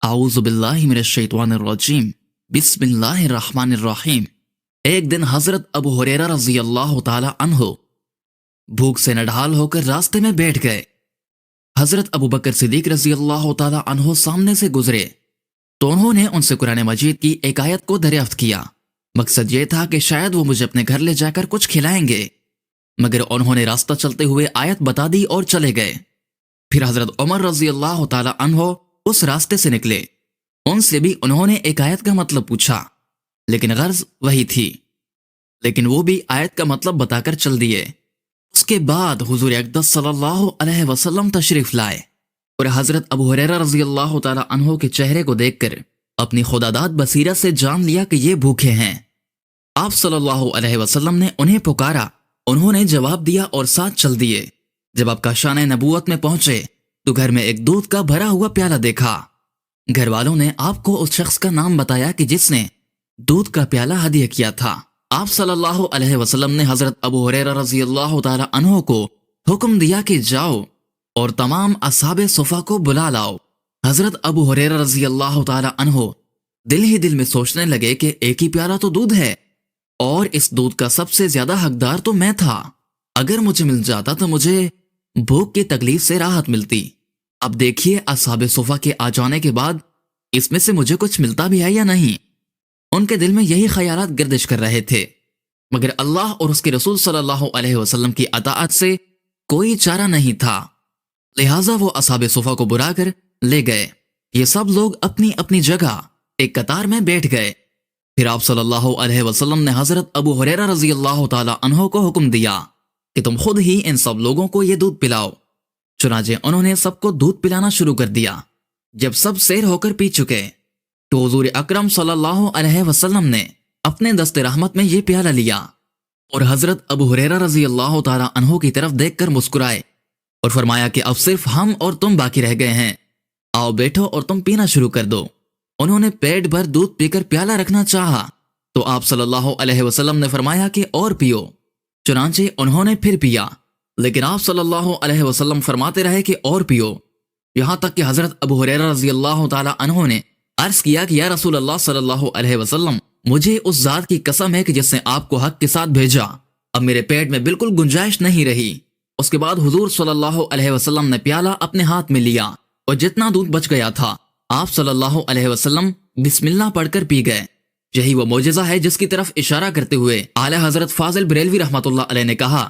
आऊज़ु बिल्लाहि मिनश्शैतानिर्रजीम बिस्मिल्लाहिर्रहमानिर्रहीम। एक दिन हजरत अबू हुरैरा रज़ी अल्लाह ताला अन्हो भूख से नढाल होकर रास्ते में बैठ गए। हजरत अबू बकर सिद्दीक रज़ी अल्लाह ताला अन्हो सामने से गुजरे तो उन्होंने उनसे कुरान मजीद की एक आयत को दरियाफ्त किया। मकसद ये था कि शायद वो मुझे अपने घर ले जाकर कुछ खिलाएंगे, मगर उन्होंने रास्ता चलते हुए आयत बता दी और चले गए। फिर हजरत उमर रज़ी अल्लाह ताला अन्हो उस रास्ते से निकले। उनसे भी उन्होंने एक आयत का मतलब पूछा, लेकिन गर्ज वही थी, लेकिन वो भी आयत का मतलब बताकर चल दिए। उसके बाद हुजूर अक़दस सल्लल्लाहु अलैहि वसल्लम तशरीफ लाए और हजरत अबू हुरैरा रज़ी अल्लाह ताला अन्हो के चेहरे को देखकर अपनी खुदादाद बसीरत से जान लिया कि ये भूखे हैं। आप सल्लल्लाहु अलैहि वसल्लम ने उन्हें पुकारा, उन्होंने जवाब दिया और साथ चल दिए। जब आप काशाने नबूवत में पहुंचे तो घर में एक दूध का भरा हुआ प्याला देखा। घर वालों ने आपको उस शख्स का नाम बताया कि जिसने दूध का प्याला हदिया किया था। आप सल्लल्लाहु अलैहि वसल्लम ने हजरत अबू हुरैरा रज़ी अल्लाह ताला अन्हो को हुक्म दिया कि जाओ और तमाम असहाबे सुफ़ा को बुला लाओ। हजरत अबू हुरैरा रज़ी अल्लाह ताला अन्हो दिल ही दिल में सोचने लगे कि एक ही प्याला तो दूध है और इस दूध का सबसे ज्यादा हकदार तो मैं था। अगर मुझे मिल जाता तो मुझे भूख की तकलीफ से राहत मिलती। अब देखिए असहाबे सुफ़ा के आ जाने के बाद इसमें से मुझे कुछ मिलता भी है या नहीं। उनके दिल में यही ख्यालात गर्दिश कर रहे थे, मगर अल्लाह और उसके रसूल सल्लल्लाहु अलैहि वसल्लम की अताअत से कोई चारा नहीं था। लिहाजा वो असहाबे सुफ़ा को बुलाकर ले गए। ये सब लोग अपनी अपनी जगह एक कतार में बैठ गए। फिर आप सल्लल्लाहु अलैहि वसल्लम ने हजरत अबू हुरैरा रज़ी अल्लाह ताला अन्हो को हुक्म दिया कि तुम खुद ही इन सब लोगों को ये दूध पिलाओ। चुनाचे उन्होंने सबको दूध पिलाना शुरू कर दिया। जब सब सैर होकर पी चुके तो हुजूर अकरम सल्लल्लाहु अलैहि वसल्लम ने अपने दस्ते रहमत में ये प्याला लिया और हजरत अबू हुरैरा रज़ी अल्लाह ताला अन्हो की तरफ देखकर मुस्कुराए और फरमाया कि अब सिर्फ हम और तुम बाकी रह गए हैं, आओ बैठो और तुम पीना शुरू कर दो। उन्होंने पेट भर दूध पीकर प्याला रखना चाहा तो आप सल्लल्लाहु अलैहि वसल्लम ने फरमाया कि और पियो। चुनांचे उन्होंने फिर पिया, लेकिन आप सल्लल्लाहु अलैहि वसल्लम फरमाते रहे कि और पियो, यहां तक कि हजरत अबू हुरैरा रज़ी अल्लाह ताला अन्हो ने अर्ज किया कि या रसूल अल्लाह सल्लल्लाहु अलैहि वसल्लम, मुझे उस जात की कसम है कि जिसने आपको हक के साथ भेजा, अब मेरे पेट में बिल्कुल गुंजाइश नहीं रही। उसके बाद हुजूर सल्लल्लाहु अलैहि वसल्लम ने प्याला अपने हाथ में लिया और जितना दूध बच गया था आप सल्लल्लाहु अलैहि वसल्लम बिस्मिल्लाह पढ़कर पी गए। यही वो मौजज़ा है जिसकी तरफ इशारा करते हुए आला हजरत फाजिल बरेलवी रहमतुल्लाह अलैह ने कहा,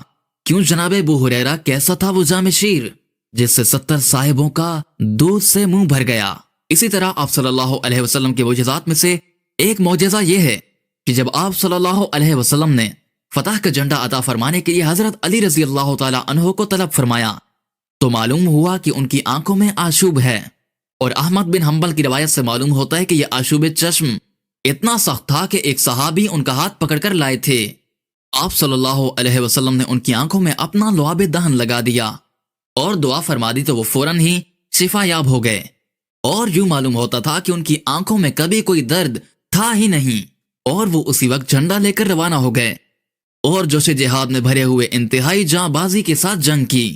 क्यों जनाबे अबू हुरैरा कैसा था वो जामे शीर जिससे 70 साहिबों का दूध से मुंह भर गया। इसी तरह आप सल्लल्लाहु अलैहि वसल्लम के मौजज़ात में से एक मौजज़ा ये है कि जब आप सल्लल्लाहु अलैहि वसल्लम ने फतह का झंडा अता फरमाने के लिए हजरत अली रज़ी अल्लाह ताला अन्हो को तलब फरमाया तो मालूम हुआ कि उनकी आंखों में आशूब है। और अहमद बिन हंबल की रवायत से मालूम होता है कि यह आशूब चश्म इतना सख्त था कि एक सहाबी उनका हाथ पकड़कर लाए थे। आप सल्लल्लाहु अलैहि वसल्लम ने उनकी आंखों में अपना लुआब दहन लगा दिया और दुआ फरमा दी तो वो फौरन ही शिफायाब हो गए। और यूं मालूम होता था कि उनकी आंखों में कभी कोई दर्द था ही नहीं और वो उसी वक्त झंडा लेकर रवाना हो गए और जोशे जिहाद में भरे हुए इंतहाई जांबाजी के साथ जंग की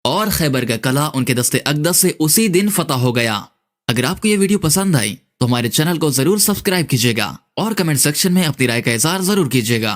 और खैबर का कला उनके दस्ते अक़दस से उसी दिन फतह हो गया। अगर आपको ये वीडियो पसंद आई तो हमारे चैनल को जरूर सब्सक्राइब कीजिएगा और कमेंट सेक्शन में अपनी राय का इज़हार जरूर कीजिएगा।